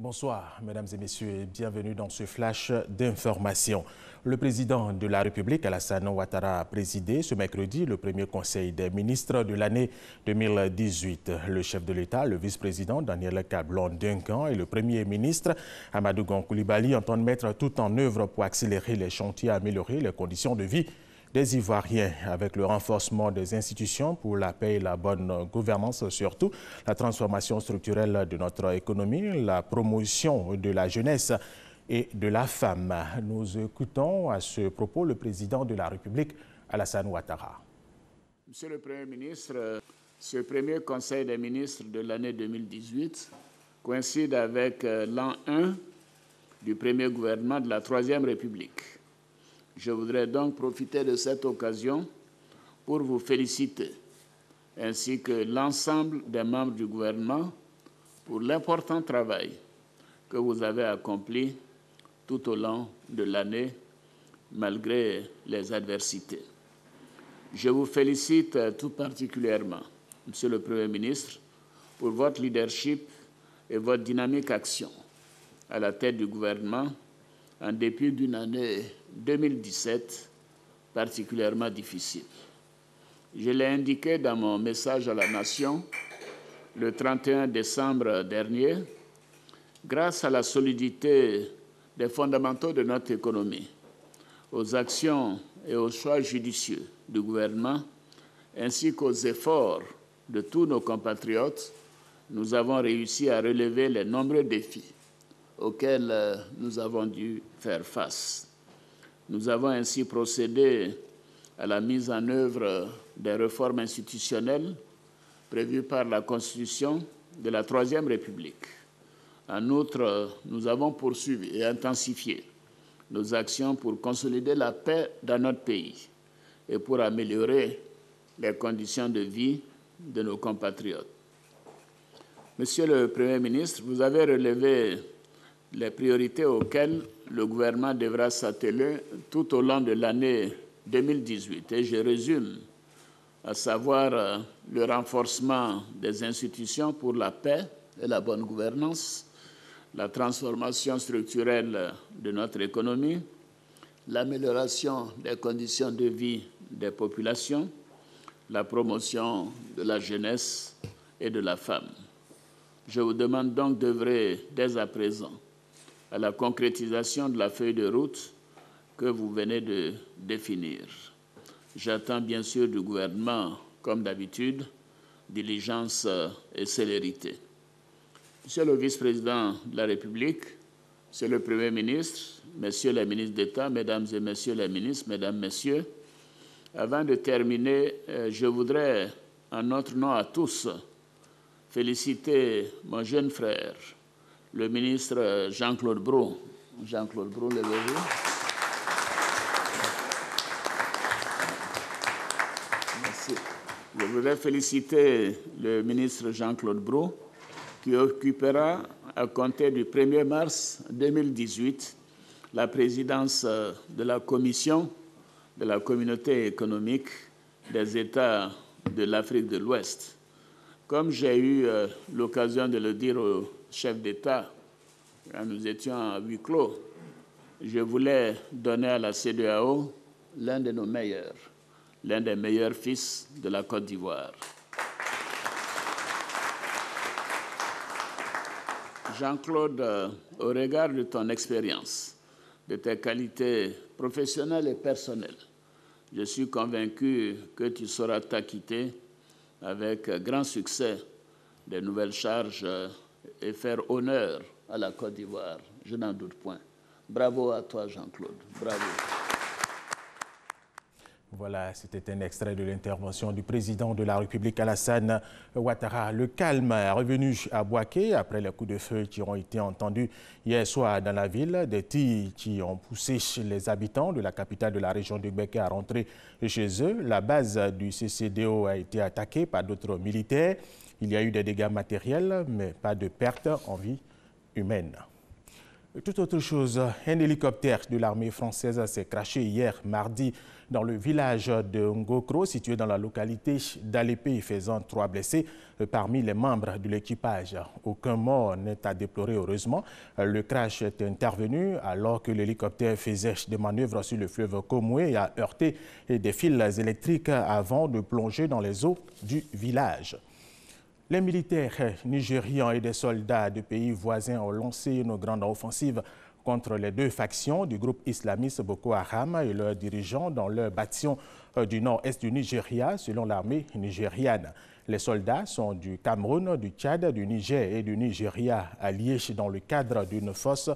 Bonsoir, mesdames et messieurs, et bienvenue dans ce flash d'information. Le président de la République, Alassane Ouattara, a présidé ce mercredi le premier conseil des ministres de l'année 2018. Le chef de l'État, le vice-président Daniel Kablon-Duncan et le premier ministre Amadou Gon Coulibaly entendent mettre tout en œuvre pour accélérer les chantiers et améliorer les conditions de vie des Ivoiriens, avec le renforcement des institutions pour la paix et la bonne gouvernance, surtout la transformation structurelle de notre économie, la promotion de la jeunesse et de la femme. Nous écoutons à ce propos le président de la République, Alassane Ouattara. Monsieur le Premier ministre, ce premier Conseil des ministres de l'année 2018 coïncide avec l'an 1 du premier gouvernement de la Troisième République. Je voudrais donc profiter de cette occasion pour vous féliciter, ainsi que l'ensemble des membres du gouvernement, pour l'important travail que vous avez accompli tout au long de l'année, malgré les adversités. Je vous félicite tout particulièrement, Monsieur le Premier ministre, pour votre leadership et votre dynamique action à la tête du gouvernement, en dépit d'une année 2017 particulièrement difficile. Je l'ai indiqué dans mon message à la Nation le 31 décembre dernier, grâce à la solidité des fondamentaux de notre économie, aux actions et aux choix judicieux du gouvernement, ainsi qu'aux efforts de tous nos compatriotes, nous avons réussi à relever les nombreux défis auxquels nous avons dû faire face. Nous avons ainsi procédé à la mise en œuvre des réformes institutionnelles prévues par la Constitution de la Troisième République. En outre, nous avons poursuivi et intensifié nos actions pour consolider la paix dans notre pays et pour améliorer les conditions de vie de nos compatriotes. Monsieur le Premier ministre, vous avez relevé les priorités auxquelles le gouvernement devra s'atteler tout au long de l'année 2018. Et je résume, à savoir le renforcement des institutions pour la paix et la bonne gouvernance, la transformation structurelle de notre économie, l'amélioration des conditions de vie des populations, la promotion de la jeunesse et de la femme. Je vous demande donc d'œuvrer dès à présent à la concrétisation de la feuille de route que vous venez de définir. J'attends bien sûr du gouvernement, comme d'habitude, diligence et célérité. Monsieur le vice-président de la République, Monsieur le Premier ministre, Messieurs les ministres d'État, Mesdames et Messieurs les ministres, Mesdames, Messieurs, avant de terminer, je voudrais, en notre nom à tous, féliciter mon jeune frère, le ministre Jean-Claude Brault. Jean-Claude Brault, levez-vous. Merci. Je voudrais féliciter le ministre Jean-Claude Brault, qui occupera, à compter du 1er mars 2018, la présidence de la Commission de la Communauté économique des États de l'Afrique de l'Ouest. Comme j'ai eu l'occasion de le dire au chef d'État quand nous étions à huis clos, je voulais donner à la CEDEAO l'un de nos meilleurs, l'un des meilleurs fils de la Côte d'Ivoire. Jean-Claude, au regard de ton expérience, de tes qualités professionnelles et personnelles, je suis convaincu que tu sauras t'acquitter avec grand succès des nouvelles charges et faire honneur à la Côte d'Ivoire. Je n'en doute point. Bravo à toi, Jean-Claude. Bravo. Voilà, c'était un extrait de l'intervention du président de la République, Alassane Ouattara. Le calme est revenu à Bouaké après les coups de feu qui ont été entendus hier soir dans la ville. Des tirs qui ont poussé les habitants de la capitale de la région de Béké à rentrer chez eux. La base du CCDO a été attaquée par d'autres militaires. Il y a eu des dégâts matériels, mais pas de pertes en vie humaine. Tout autre chose, un hélicoptère de l'armée française s'est crashé hier mardi dans le village de Ngokro, situé dans la localité d'Alépé, faisant 3 blessés parmi les membres de l'équipage. Aucun mort n'est à déplorer, heureusement. Le crash est intervenu alors que l'hélicoptère faisait des manœuvres sur le fleuve Komoué et a heurté des fils électriques avant de plonger dans les eaux du village. Les militaires nigérians et des soldats de pays voisins ont lancé une grande offensive contre les 2 factions du groupe islamiste Boko Haram et leurs dirigeants dans leur bastion du nord-est du Nigeria, selon l'armée nigériane. Les soldats sont du Cameroun, du Tchad, du Niger et du Nigeria, alliés dans le cadre d'une force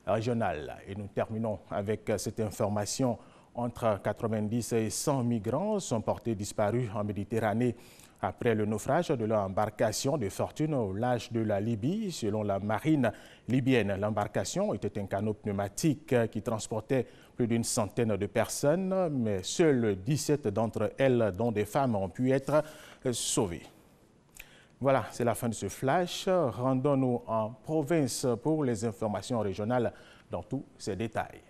régionale. Et nous terminons avec cette information. Entre 90 et 100 migrants sont portés disparus en Méditerranée après le naufrage de leur embarcation de fortune au large de la Libye. Selon la marine libyenne, l'embarcation était un canot pneumatique qui transportait plus d'une centaine de personnes, mais seules 17 d'entre elles, dont des femmes, ont pu être sauvées. Voilà, c'est la fin de ce flash. Rendons-nous en province pour les informations régionales dans tous ces détails.